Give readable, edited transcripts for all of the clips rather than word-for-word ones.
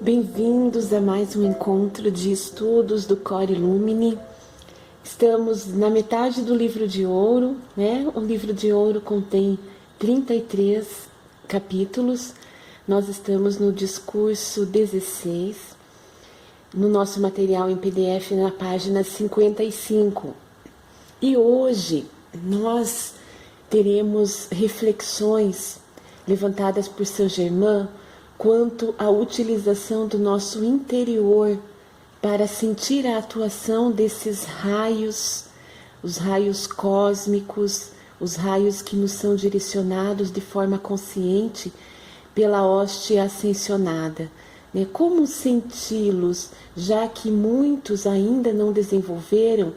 Bem-vindos a mais um encontro de estudos do Cor Illumine. Estamos na metade do livro de ouro, né? O livro de ouro contém 33 capítulos. Nós estamos no discurso 16, no nosso material em PDF na página 55. E hoje nós teremos reflexões levantadas por Saint-Germain quanto à utilização do nosso interior para sentir a atuação desses raios, os raios cósmicos, os raios que nos são direcionados de forma consciente pela hoste ascensionada. Como senti-los, já que muitos ainda não desenvolveram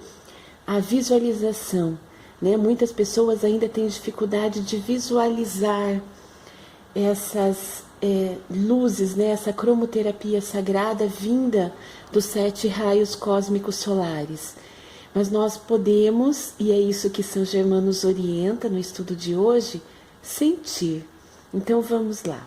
a visualização. Muitas pessoas ainda têm dificuldade de visualizar essas luzes, essa cromoterapia sagrada vinda dos 7 raios cósmicos solares. Mas nós podemos, e é isso que Saint-Germain nos orienta no estudo de hoje, sentir. Então vamos lá.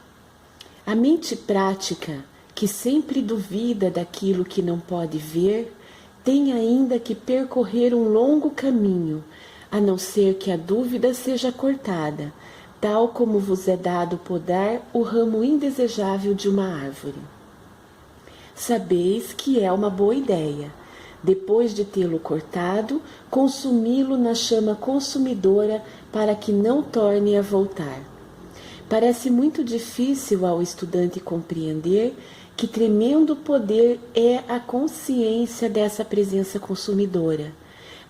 A mente prática, que sempre duvida daquilo que não pode ver, tem ainda que percorrer um longo caminho, a não ser que a dúvida seja cortada, tal como vos é dado podar o ramo indesejável de uma árvore. Sabeis que é uma boa ideia, depois de tê-lo cortado, consumi-lo na chama consumidora para que não torne a voltar. Parece muito difícil ao estudante compreender que tremendo poder é a consciência dessa presença consumidora.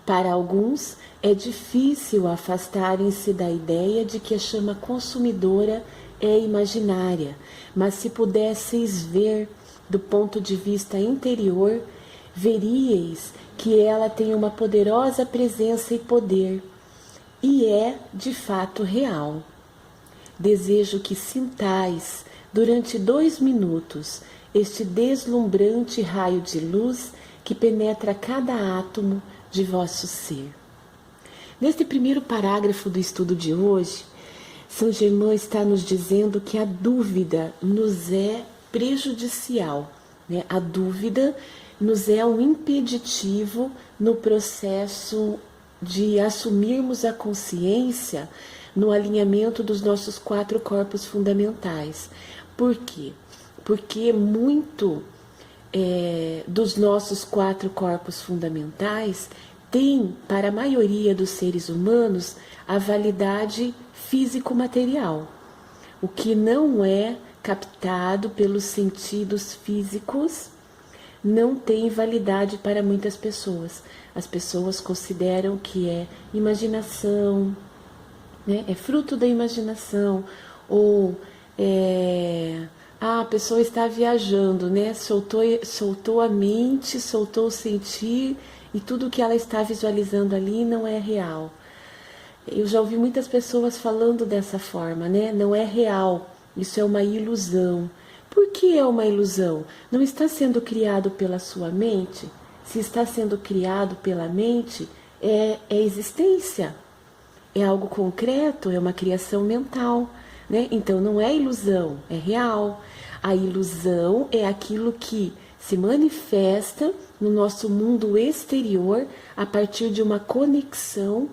Para alguns, é difícil afastarem-se da ideia de que a chama consumidora é imaginária, mas se pudesseis ver do ponto de vista interior, veríeis que ela tem uma poderosa presença e poder, e é de fato real. Desejo que sintais, durante 2 minutos, este deslumbrante raio de luz que penetra cada átomo de vosso ser. Neste primeiro parágrafo do estudo de hoje, Saint-Germain está nos dizendo que a dúvida nos é prejudicial. A dúvida nos é um impeditivo no processo de assumirmos a consciência no alinhamento dos nossos 4 corpos fundamentais. Por quê? Porque muito dos nossos 4 corpos fundamentais tem, para a maioria dos seres humanos, a validade físico-material. O que não é captado pelos sentidos físicos não tem validade para muitas pessoas. As pessoas consideram que é imaginação, é fruto da imaginação, ou a pessoa está viajando, soltou a mente, soltou o sentir, e tudo que ela está visualizando ali não é real. Eu já ouvi muitas pessoas falando dessa forma, não é real, isso é uma ilusão. Por que é uma ilusão? Não está sendo criado pela sua mente? Se está sendo criado pela mente, é existência, é algo concreto, é uma criação mental. Então não é ilusão, é real. A ilusão é aquilo que se manifesta no nosso mundo exterior a partir de uma conexão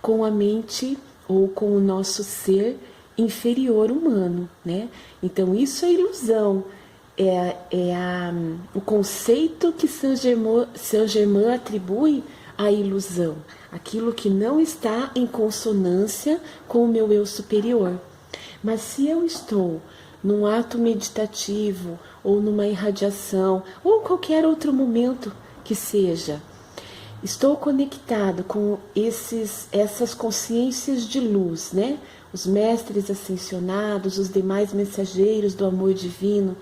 com a mente ou com o nosso ser inferior humano. Então isso é ilusão, o conceito que Saint-Germain atribui à ilusão, aquilo que não está em consonância com o meu eu superior. Mas se eu estou num ato meditativo, ou numa irradiação, ou qualquer outro momento que seja, estou conectado com essas consciências de luz, os mestres ascensionados, os demais mensageiros do amor divino,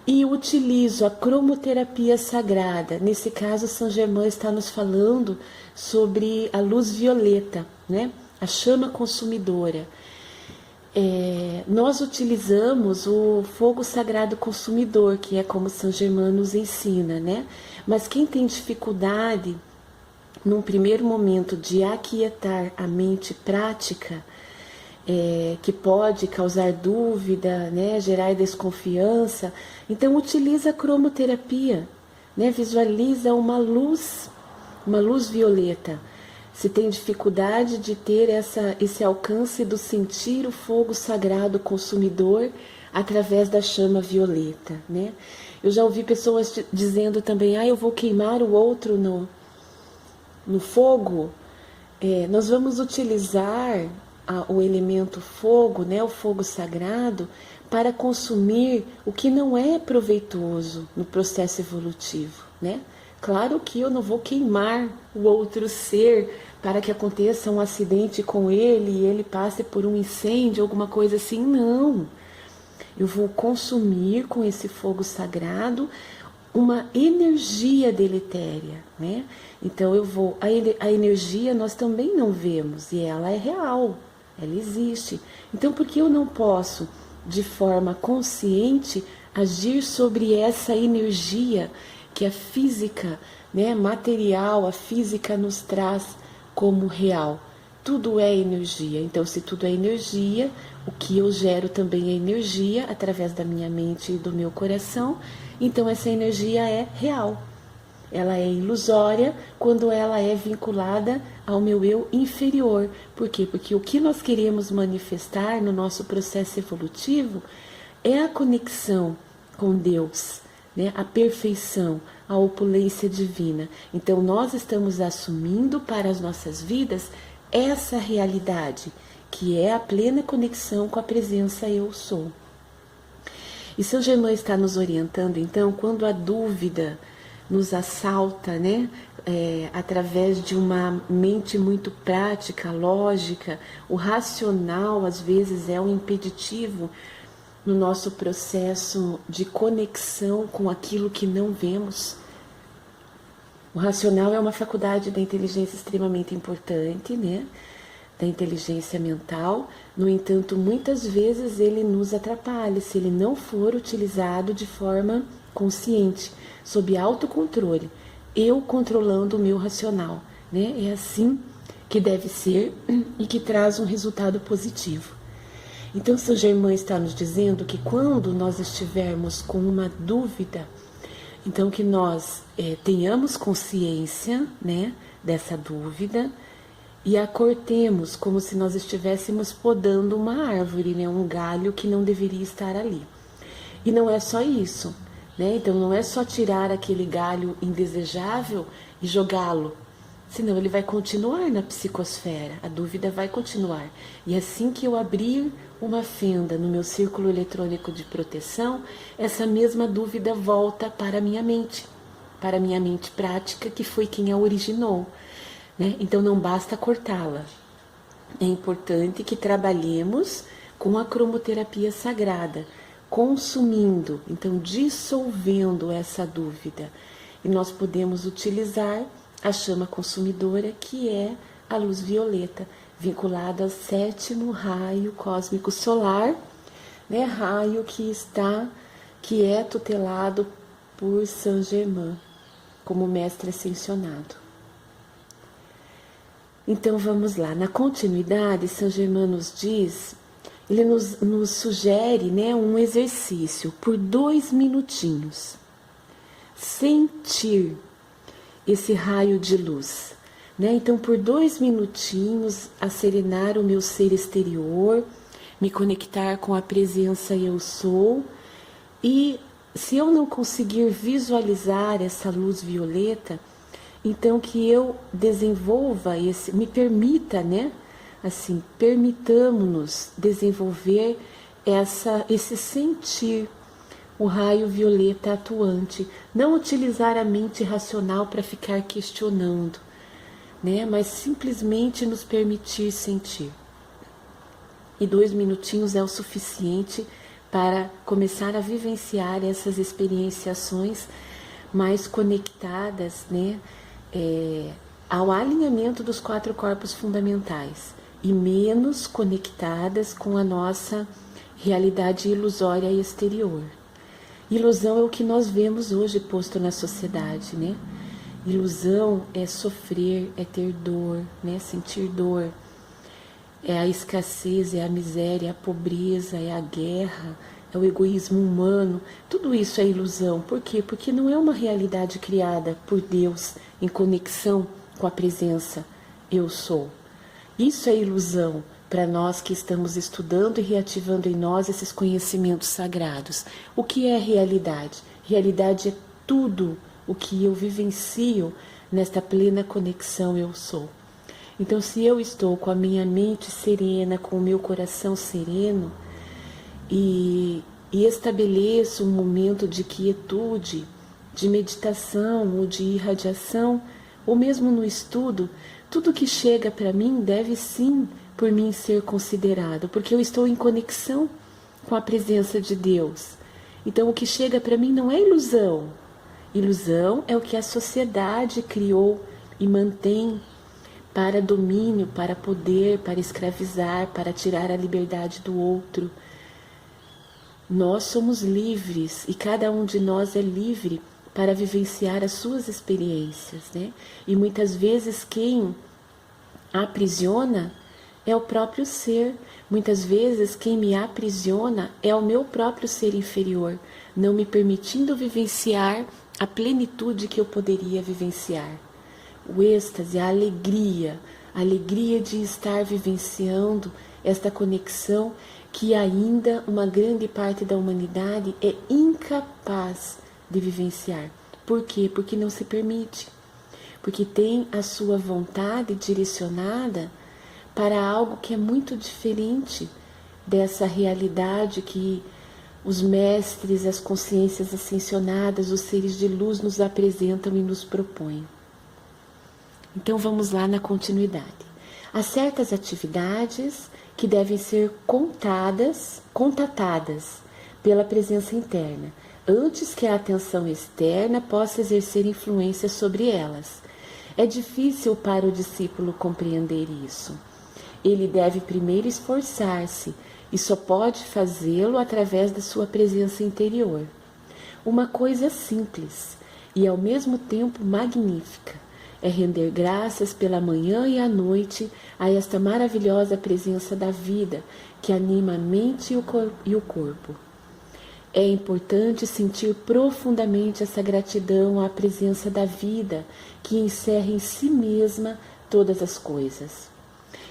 e utilizo a cromoterapia sagrada. Nesse caso, Saint-Germain está nos falando sobre a luz violeta, a chama consumidora. Nós utilizamos o fogo sagrado consumidor, que é como Saint-Germain nos ensina, Mas quem tem dificuldade, num primeiro momento, de aquietar a mente prática, que pode causar dúvida, né, gerar desconfiança. Então utiliza a cromoterapia, né, visualiza uma luz violeta. Se tem dificuldade de ter esse alcance do sentir o fogo sagrado consumidor através da chama violeta, né? Eu já ouvi pessoas dizendo também, eu vou queimar o outro no fogo. Nós vamos utilizar o elemento fogo, né, o fogo sagrado, para consumir o que não é proveitoso no processo evolutivo, né? Claro que eu não vou queimar o outro ser para que aconteça um acidente com ele e ele passe por um incêndio, alguma coisa assim, não. Eu vou consumir com esse fogo sagrado uma energia deletéria, né? Então a energia nós também não vemos e ela é real, ela existe. Então por que eu não posso, de forma consciente, agir sobre essa energia que a física, né, material, a física nos traz como real? Tudo é energia. Então, se tudo é energia, o que eu gero também é energia através da minha mente e do meu coração. Então, essa energia é real. Ela é ilusória quando ela é vinculada ao meu eu inferior. Por quê? Porque o que nós queremos manifestar no nosso processo evolutivo é a conexão com Deus, né? A perfeição, a opulência divina. Então, nós estamos assumindo para as nossas vidas essa realidade, que é a plena conexão com a presença Eu Sou. E São Germain está nos orientando, então, quando a dúvida nos assalta, né, através de uma mente muito prática, lógica, o racional às vezes é um impeditivo no nosso processo de conexão com aquilo que não vemos. O racional é uma faculdade da inteligência extremamente importante, né? Da inteligência mental. No entanto, muitas vezes ele nos atrapalha se ele não for utilizado de forma consciente, sob autocontrole. Eu controlando o meu racional, né? É assim que deve ser e que traz um resultado positivo. Então, São Germain está nos dizendo que quando nós estivermos com uma dúvida, então que nós tenhamos consciência, né, dessa dúvida e a cortemos como se nós estivéssemos podando uma árvore, né, um galho que não deveria estar ali. E não é só isso, né? Então não é só tirar aquele galho indesejável e jogá-lo, senão ele vai continuar na psicosfera, a dúvida vai continuar. E assim que eu abrir uma fenda no meu círculo eletrônico de proteção, essa mesma dúvida volta para a minha mente prática, que foi quem a originou, né? Então não basta cortá-la. É importante que trabalhemos com a cromoterapia sagrada, consumindo, então dissolvendo essa dúvida. E nós podemos utilizar a chama consumidora, que é a luz violeta, vinculada ao 7º raio cósmico solar, né? Raio que é tutelado por Saint Germain, como mestre ascensionado. Então vamos lá, na continuidade, Saint Germain nos diz, ele nos sugere, né, um exercício por 2 minutinhos. Sentir esse raio de luz, né? Então, por 2 minutinhos, acerenar o meu ser exterior, me conectar com a presença Eu Sou. E se eu não conseguir visualizar essa luz violeta, então que eu desenvolva me permita, né? Assim, permitamos-nos desenvolver esse sentir, o raio violeta atuante, não utilizar a mente racional para ficar questionando, né? Mas simplesmente nos permitir sentir. E 2 minutinhos é o suficiente para começar a vivenciar essas experienciações mais conectadas, né, ao alinhamento dos 4 corpos fundamentais e menos conectadas com a nossa realidade ilusória e exterior. Ilusão é o que nós vemos hoje posto na sociedade, né? Ilusão é sofrer, é ter dor, né? Sentir dor. é a escassez, é a miséria, é a pobreza, é a guerra, é o egoísmo humano. Tudo isso é ilusão. Por quê? Porque não é uma realidade criada por Deus em conexão com a presença eu sou. Isso é ilusão para nós que estamos estudando e reativando em nós esses conhecimentos sagrados. O que é realidade? Realidade é tudo o que eu vivencio nesta plena conexão eu sou. Então, se eu estou com a minha mente serena, com o meu coração sereno e estabeleço um momento de quietude, de meditação ou de irradiação, ou mesmo no estudo, tudo que chega para mim deve sim por mim ser considerado, porque eu estou em conexão com a presença de Deus. Então o que chega para mim não é ilusão. Ilusão é o que a sociedade criou e mantém para domínio, para poder, para escravizar, para tirar a liberdade do outro. Nós somos livres e cada um de nós é livre para vivenciar as suas experiências, né? E muitas vezes quem aprisiona é o próprio ser. Muitas vezes quem me aprisiona é o meu próprio ser inferior, não me permitindo vivenciar a plenitude que eu poderia vivenciar. O êxtase, a alegria de estar vivenciando esta conexão que ainda uma grande parte da humanidade é incapaz de vivenciar. Por quê? Porque não se permite. Porque tem a sua vontade direcionada para algo que é muito diferente dessa realidade que os mestres, as consciências ascensionadas, os seres de luz nos apresentam e nos propõem. Então vamos lá na continuidade. Há certas atividades que devem ser contatadas pela presença interna, antes que a atenção externa possa exercer influência sobre elas. É difícil para o discípulo compreender isso. Ele deve primeiro esforçar-se e só pode fazê-lo através da sua presença interior. Uma coisa simples e ao mesmo tempo magnífica é render graças pela manhã e à noite a esta maravilhosa presença da vida que anima a mente e o corpo. É importante sentir profundamente essa gratidão à presença da vida que encerra em si mesma todas as coisas.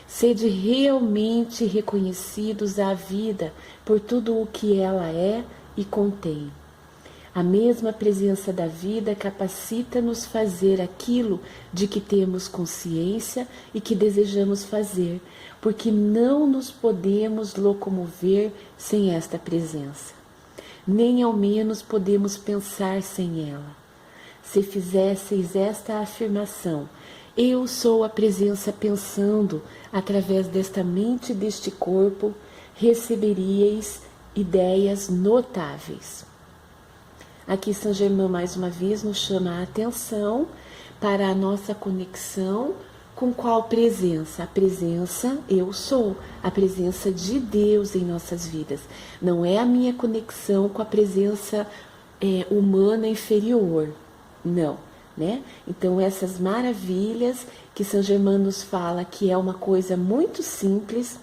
Sede realmente reconhecidos à vida por tudo o que ela é e contém. A mesma presença da vida capacita-nos fazer aquilo de que temos consciência e que desejamos fazer, porque não nos podemos locomover sem esta presença. Nem ao menos podemos pensar sem ela. Se fizesseis esta afirmação, eu sou a presença pensando, através desta mente e deste corpo, receberíeis ideias notáveis. Aqui Saint Germain mais uma vez nos chama a atenção para a nossa conexão com qual presença? A presença eu sou, a presença de Deus em nossas vidas. Não é a minha conexão com a presença humana inferior, não, né? Então essas maravilhas que Saint Germain nos fala que é uma coisa muito simples,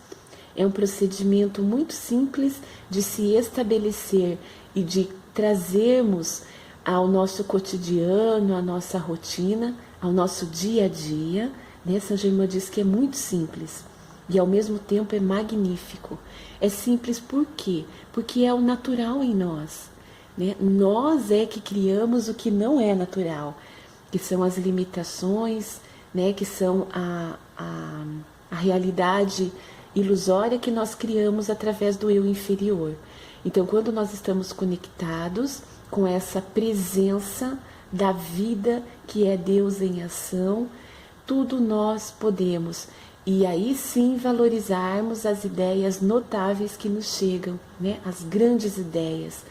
é um procedimento muito simples de se estabelecer e de trazermos ao nosso cotidiano, à nossa rotina, ao nosso dia a dia, né? Saint Germain diz que é muito simples e ao mesmo tempo é magnífico. É simples por quê? Porque é o natural em nós, né? Nós é que criamos o que não é natural, que são as limitações, né? Que são a realidade ilusória que nós criamos através do eu inferior. Então, quando nós estamos conectados com essa presença da vida que é Deus em ação, tudo nós podemos. E aí sim valorizarmos as ideias notáveis que nos chegam, né? As grandes ideias,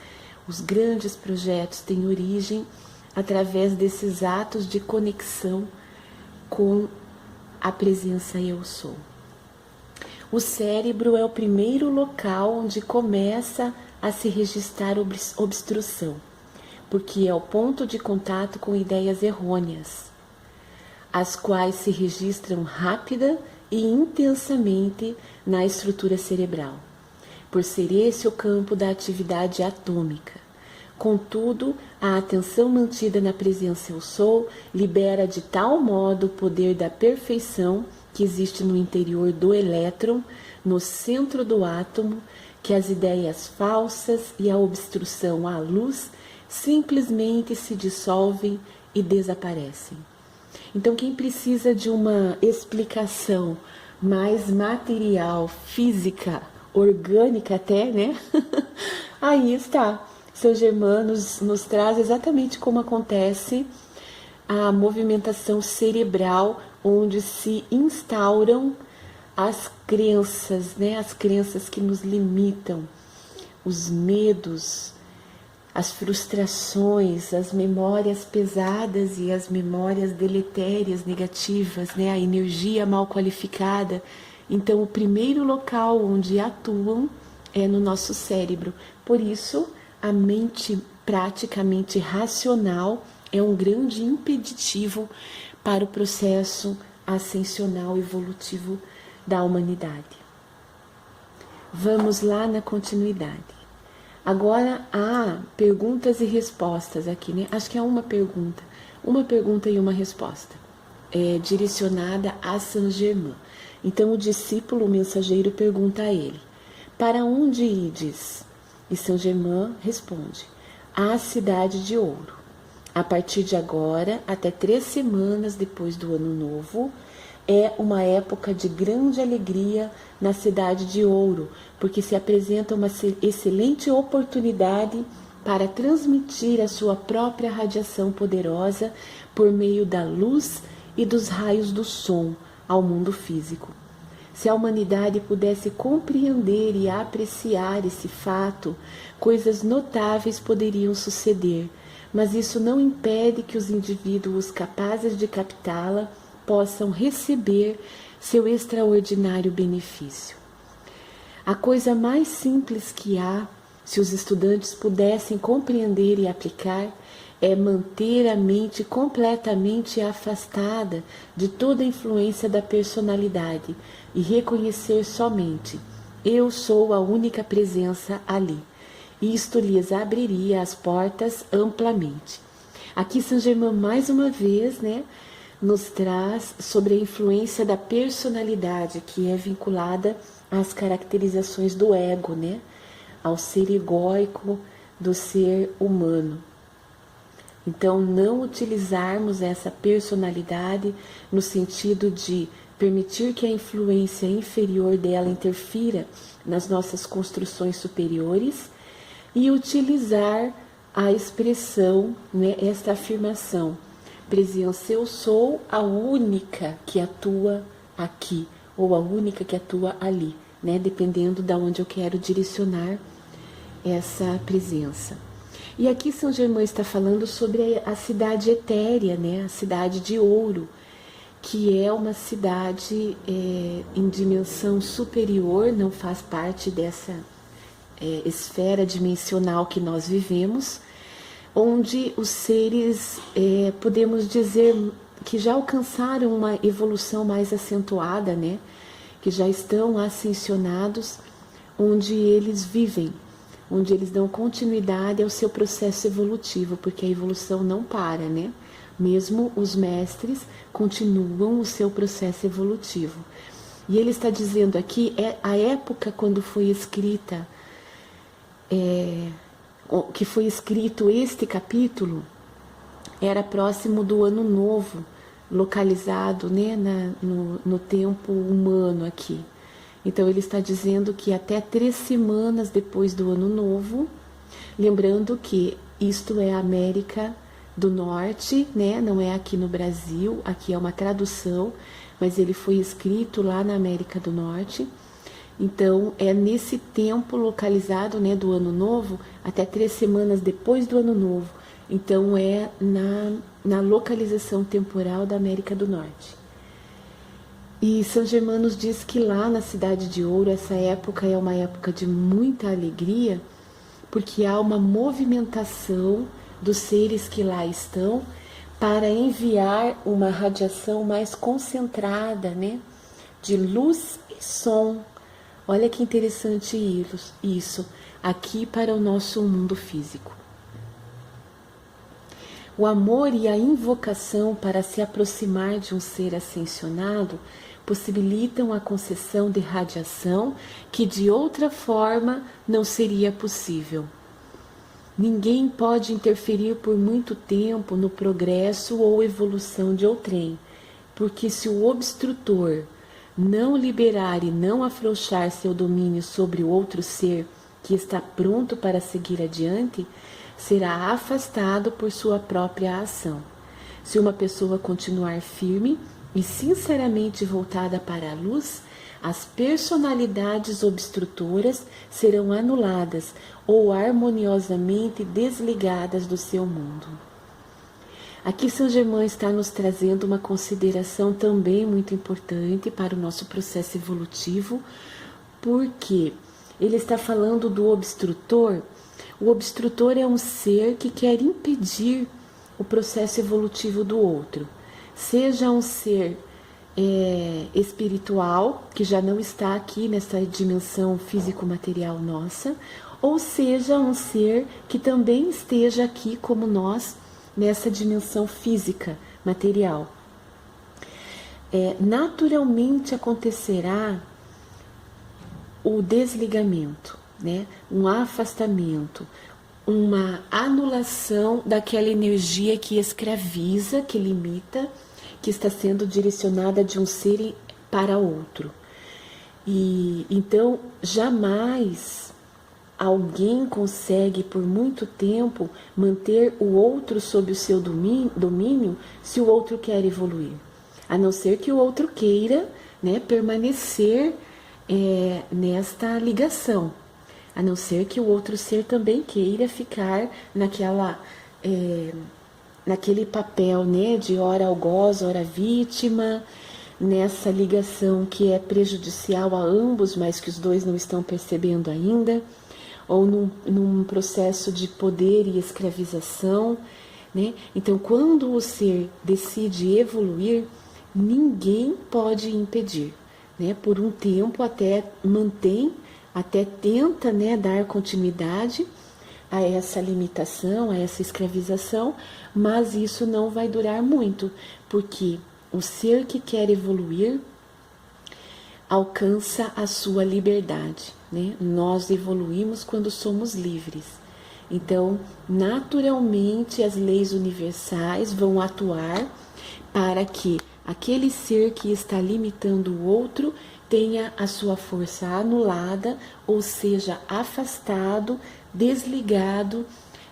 os grandes projetos têm origem através desses atos de conexão com a presença eu sou. O cérebro é o primeiro local onde começa a se registrar obstrução, porque é o ponto de contato com ideias errôneas, as quais se registram rápida e intensamente na estrutura cerebral, por ser esse o campo da atividade atômica. Contudo, a atenção mantida na presença eu sou libera de tal modo o poder da perfeição que existe no interior do elétron, no centro do átomo, que as ideias falsas e a obstrução à luz simplesmente se dissolvem e desaparecem. Então, quem precisa de uma explicação mais material, física, orgânica até, né? Aí está. São Germain nos traz exatamente como acontece a movimentação cerebral, onde se instauram as crenças, né? As crenças que nos limitam, os medos, as frustrações, as memórias pesadas e as memórias deletérias, negativas, né? A energia mal qualificada. Então, o primeiro local onde atuam é no nosso cérebro. Por isso, a mente praticamente racional é um grande impeditivo para o processo ascensional evolutivo da humanidade. Vamos lá na continuidade. Agora há perguntas e respostas aqui, né? Acho que há uma pergunta e uma resposta, direcionada a Saint Germain. Então o discípulo, o mensageiro, pergunta a ele: para onde ides? E Saint Germain responde: à cidade de ouro. A partir de agora, até 3 semanas depois do ano novo, é uma época de grande alegria na cidade de ouro, porque se apresenta uma excelente oportunidade para transmitir a sua própria radiação poderosa por meio da luz e dos raios do som ao mundo físico. Se a humanidade pudesse compreender e apreciar esse fato, coisas notáveis poderiam suceder, mas isso não impede que os indivíduos capazes de captá-la possam receber seu extraordinário benefício. A coisa mais simples que há, se os estudantes pudessem compreender e aplicar, é manter a mente completamente afastada de toda influência da personalidade e reconhecer somente: eu sou a única presença ali. Isto lhes abriria as portas amplamente. Aqui Saint Germain mais uma vez, né, nos traz sobre a influência da personalidade, que é vinculada às caracterizações do ego, né, ao ser egóico do ser humano. Então, não utilizarmos essa personalidade no sentido de permitir que a influência inferior dela interfira nas nossas construções superiores e utilizar a expressão, né, esta afirmação: presença eu sou a única que atua aqui, ou a única que atua ali, né, dependendo de onde eu quero direcionar essa presença. E aqui São Germain está falando sobre a cidade etérea, né, a cidade de ouro, que é uma cidade em dimensão superior, não faz parte dessa esfera dimensional que nós vivemos, onde os seres, podemos dizer, que já alcançaram uma evolução mais acentuada, né, que já estão ascensionados, onde eles vivem, onde eles dão continuidade ao seu processo evolutivo, porque a evolução não para, né? Mesmo os mestres continuam o seu processo evolutivo. E ele está dizendo aqui, a época quando foi escrita, que foi escrito este capítulo, era próximo do Ano Novo, localizado, né, no tempo humano aqui. Então ele está dizendo que até 3 semanas depois do Ano Novo, lembrando que isto é a América do Norte, né? Não é aqui no Brasil, aqui é uma tradução, mas ele foi escrito lá na América do Norte. Então é nesse tempo localizado, né, do Ano Novo, até 3 semanas depois do Ano Novo. Então é na localização temporal da América do Norte. E Saint Germain nos diz que lá na Cidade de Ouro, essa época é uma época de muita alegria, porque há uma movimentação dos seres que lá estão para enviar uma radiação mais concentrada, né, de luz e som. Olha que interessante isso, aqui para o nosso mundo físico. O amor e a invocação para se aproximar de um ser ascensionado possibilitam a concessão de radiação que de outra forma não seria possível. Ninguém pode interferir por muito tempo no progresso ou evolução de outrem, porque se o obstrutor não liberar e não afrouxar seu domínio sobre o outro ser que está pronto para seguir adiante, será afastado por sua própria ação. Se uma pessoa continuar firme e sinceramente voltada para a luz, as personalidades obstrutoras serão anuladas ou harmoniosamente desligadas do seu mundo. Aqui São Germain está nos trazendo uma consideração também muito importante para o nosso processo evolutivo, porque ele está falando do obstrutor. O obstrutor é um ser que quer impedir o processo evolutivo do outro, seja um ser espiritual, que já não está aqui nessa dimensão físico-material nossa, ou seja um ser que também esteja aqui como nós, nessa dimensão física, material. Naturalmente acontecerá o desligamento, né? Um afastamento, uma anulação daquela energia que escraviza, que limita, que está sendo direcionada de um ser para outro. E então jamais alguém consegue por muito tempo manter o outro sob o seu domínio se o outro quer evoluir, a não ser que o outro queira, né, permanecer nesta ligação, a não ser que o outro ser também queira ficar naquele papel, né, de ora algoz, ora vítima, nessa ligação que é prejudicial a ambos, mas que os dois não estão percebendo ainda, ou num processo de poder e escravização, né? Então, quando o ser decide evoluir, ninguém pode impedir, né? Por um tempo até tenta, né, dar continuidade a essa limitação, a essa escravização, mas isso não vai durar muito, porque o ser que quer evoluir alcança a sua liberdade, né? Nós evoluímos quando somos livres. Então, naturalmente, as leis universais vão atuar para que aquele ser que está limitando o outro tenha a sua força anulada, ou seja, afastado, desligado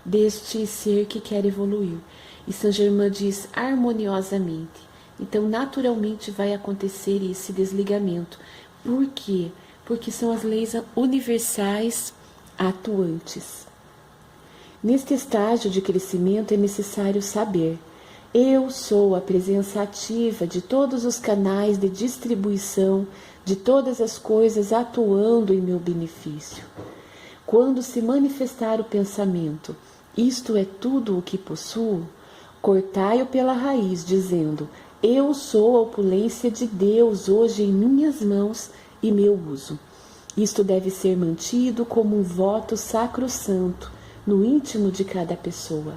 deste ser que quer evoluir. E Saint Germain diz harmoniosamente. Então, naturalmente vai acontecer esse desligamento. Por quê? Porque são as leis universais atuantes. Neste estágio de crescimento é necessário saber: eu sou a presença ativa de todos os canais de distribuição de todas as coisas atuando em meu benefício. Quando se manifestar o pensamento, isto é tudo o que possuo, cortai-o pela raiz, dizendo: eu sou a opulência de Deus hoje em minhas mãos e meu uso. Isto deve ser mantido como um voto sacrossanto no íntimo de cada pessoa.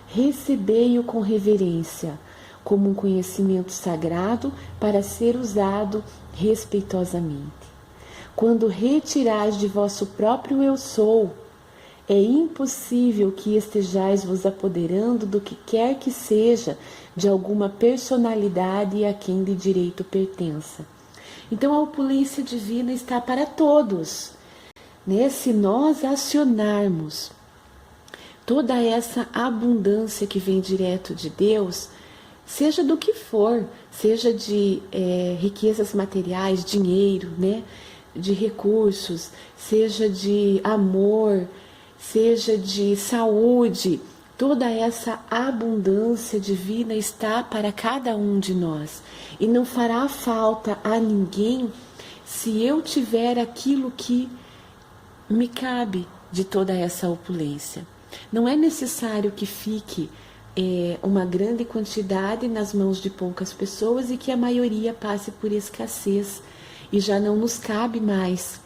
Recebei-o com reverência, como um conhecimento sagrado para ser usado respeitosamente. Quando retirais de vosso próprio eu sou, é impossível que estejais vos apoderando do que quer que seja de alguma personalidade a quem de direito pertença. Então a opulência divina está para todos, né? Se nós acionarmos toda essa abundância que vem direto de Deus, seja do que for, seja de riquezas materiais, dinheiro, né? De recursos, seja de amor, seja de saúde, toda essa abundância divina está para cada um de nós. E não fará falta a ninguém se eu tiver aquilo que me cabe de toda essa opulência. Não é necessário que fique uma grande quantidade nas mãos de poucas pessoas e que a maioria passe por escassez. e já não nos cabe mais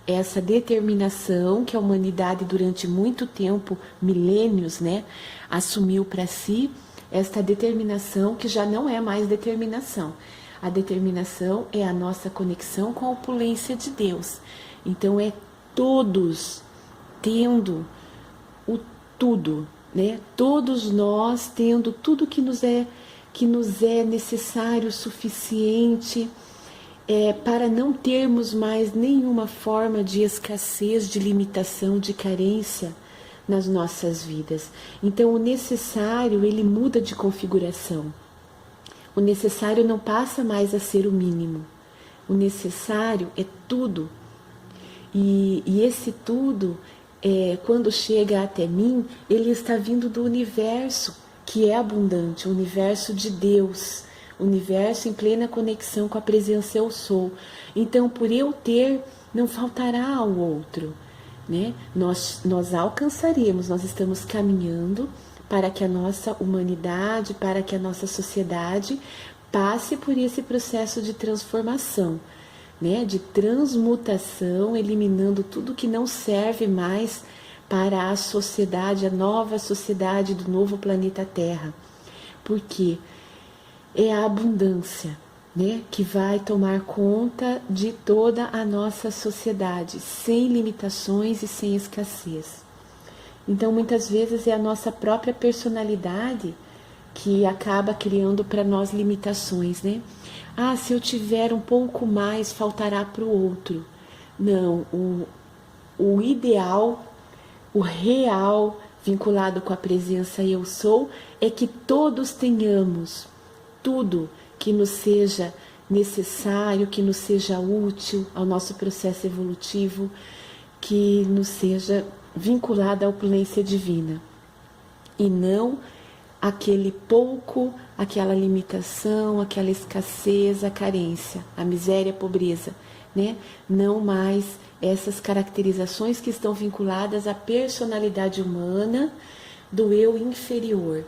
essa determinação que a humanidade durante muito tempo, milênios, né, assumiu para si, esta determinação que já não é mais determinação. A determinação é a nossa conexão com a opulência de Deus. Então é todos tendo o tudo, né? Todos nós tendo tudo que nos é necessário, suficiente, para não termos mais nenhuma forma de escassez, de limitação, de carência nas nossas vidas. Então o necessário, ele muda de configuração. O necessário não passa mais a ser o mínimo. O necessário é tudo. E esse tudo, quando chega até mim, ele está vindo do universo, que é abundante, o universo de Deus, o universo em plena conexão com a presença eu sou. Então, por eu ter, não faltará ao outro, né? Nós alcançaremos, nós estamos caminhando para que a nossa humanidade, para que a nossa sociedade passe por esse processo de transformação, né, de transmutação, eliminando tudo que não serve mais para a sociedade, a nova sociedade do novo planeta Terra. Porque é a abundância, né, que vai tomar conta de toda a nossa sociedade, sem limitações e sem escassez. Então, muitas vezes é a nossa própria personalidade que acaba criando para nós limitações, né? Ah, se eu tiver um pouco mais, faltará para o outro. Não, o ideal, o real, vinculado com a presença eu sou, é que todos tenhamos tudo que nos seja necessário, que nos seja útil ao nosso processo evolutivo, que nos seja vinculado à opulência divina. E não aquele pouco, aquela limitação, aquela escassez, a carência, a miséria, a pobreza, né? Não mais essas caracterizações que estão vinculadas à personalidade humana do eu inferior.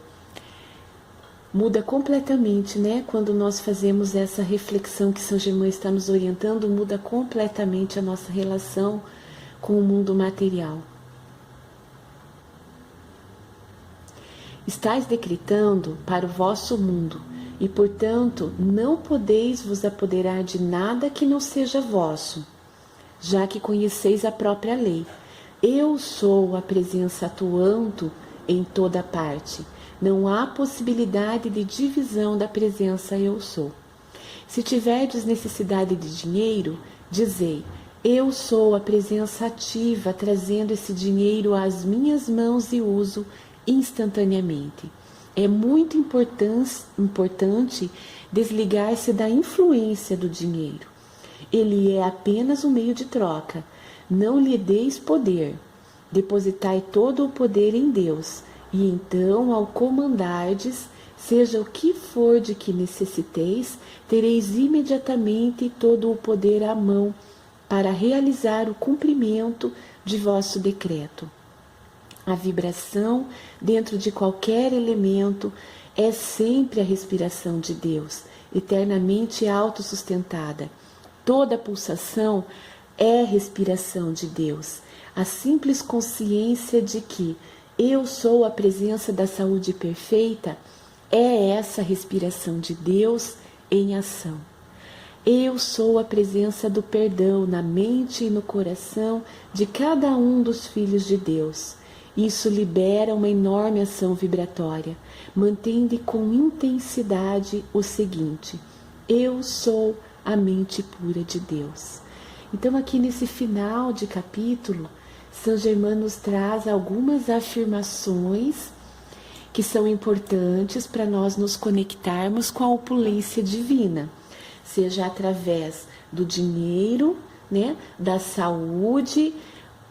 Muda completamente, né? Quando nós fazemos essa reflexão que São Germain está nos orientando, muda completamente a nossa relação com o mundo material. Estais decretando para o vosso mundo, e portanto não podeis vos apoderar de nada que não seja vosso, já que conheceis a própria lei. Eu sou a presença atuando em toda parte. Não há possibilidade de divisão da presença eu sou. Se tiverdes necessidade de dinheiro, dizei, eu sou a presença ativa, trazendo esse dinheiro às minhas mãos e uso instantaneamente. É muito importante desligar-se da influência do dinheiro. Ele é apenas um meio de troca. Não lhe deis poder. Depositai todo o poder em Deus, e então, ao comandardes, seja o que for de que necessiteis, tereis imediatamente todo o poder à mão para realizar o cumprimento de vosso decreto. A vibração dentro de qualquer elemento é sempre a respiração de Deus, eternamente autossustentada. Toda pulsação é respiração de Deus. A simples consciência de que eu sou a presença da saúde perfeita é essa respiração de Deus em ação. Eu sou a presença do perdão na mente e no coração de cada um dos filhos de Deus. Isso libera uma enorme ação vibratória, mantendo com intensidade o seguinte: eu sou a mente pura de Deus. Então, aqui nesse final de capítulo, São Germain nos traz algumas afirmações que são importantes para nós nos conectarmos com a opulência divina, seja através do dinheiro, né, da saúde,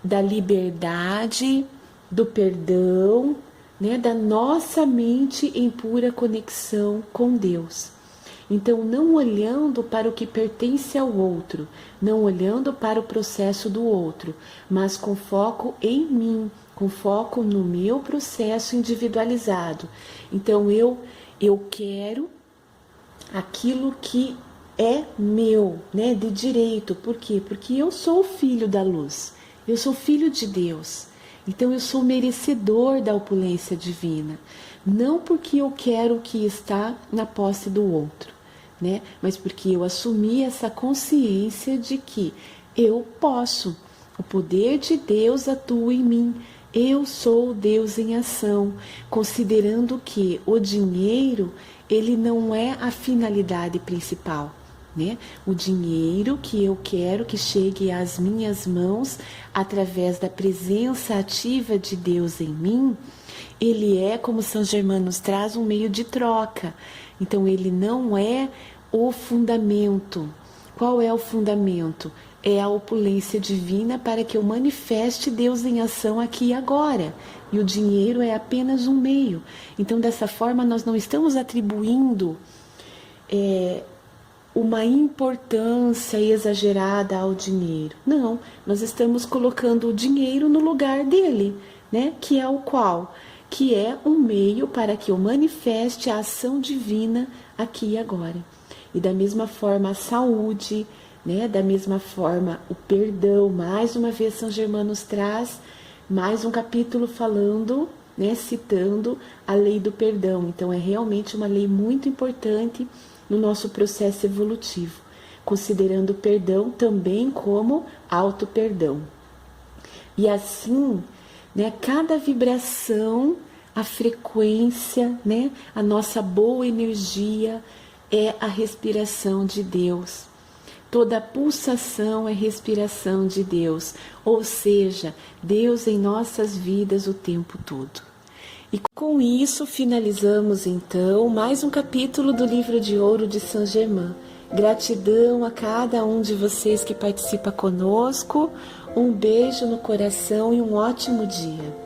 da liberdade, do perdão, né, da nossa mente em pura conexão com Deus. Então, não olhando para o que pertence ao outro, não olhando para o processo do outro, mas com foco em mim, com foco no meu processo individualizado. Então, eu quero aquilo que é meu, né, de direito. Por quê? Porque eu sou filho da luz, eu sou filho de Deus. Então eu sou merecedor da opulência divina, não porque eu quero o que está na posse do outro, né? Mas porque eu assumi essa consciência de que eu posso, o poder de Deus atua em mim, eu sou Deus em ação, considerando que o dinheiro, ele não é a finalidade principal, né? O dinheiro que eu quero que chegue às minhas mãos através da presença ativa de Deus em mim, ele é, como São Germano nos traz, um meio de troca. Então ele não é o fundamento. Qual é o fundamento? É a opulência divina para que eu manifeste Deus em ação aqui e agora. E o dinheiro é apenas um meio. Então, dessa forma, nós não estamos atribuindo uma importância exagerada ao dinheiro. Não, nós estamos colocando o dinheiro no lugar dele, né? Que é o qual? Que é um meio para que eu manifeste a ação divina aqui e agora. E da mesma forma a saúde, né? Da mesma forma o perdão. Mais uma vez São Germano nos traz mais um capítulo falando, né? Citando a lei do perdão. Então é realmente uma lei muito importante no nosso processo evolutivo, considerando o perdão também como auto-perdão. E assim, né, cada vibração, a frequência, né, a nossa boa energia é a respiração de Deus. Toda pulsação é respiração de Deus, ou seja, Deus em nossas vidas o tempo todo. E com isso finalizamos então mais um capítulo do Livro de Ouro de Saint Germain. Gratidão a cada um de vocês que participa conosco, um beijo no coração e um ótimo dia.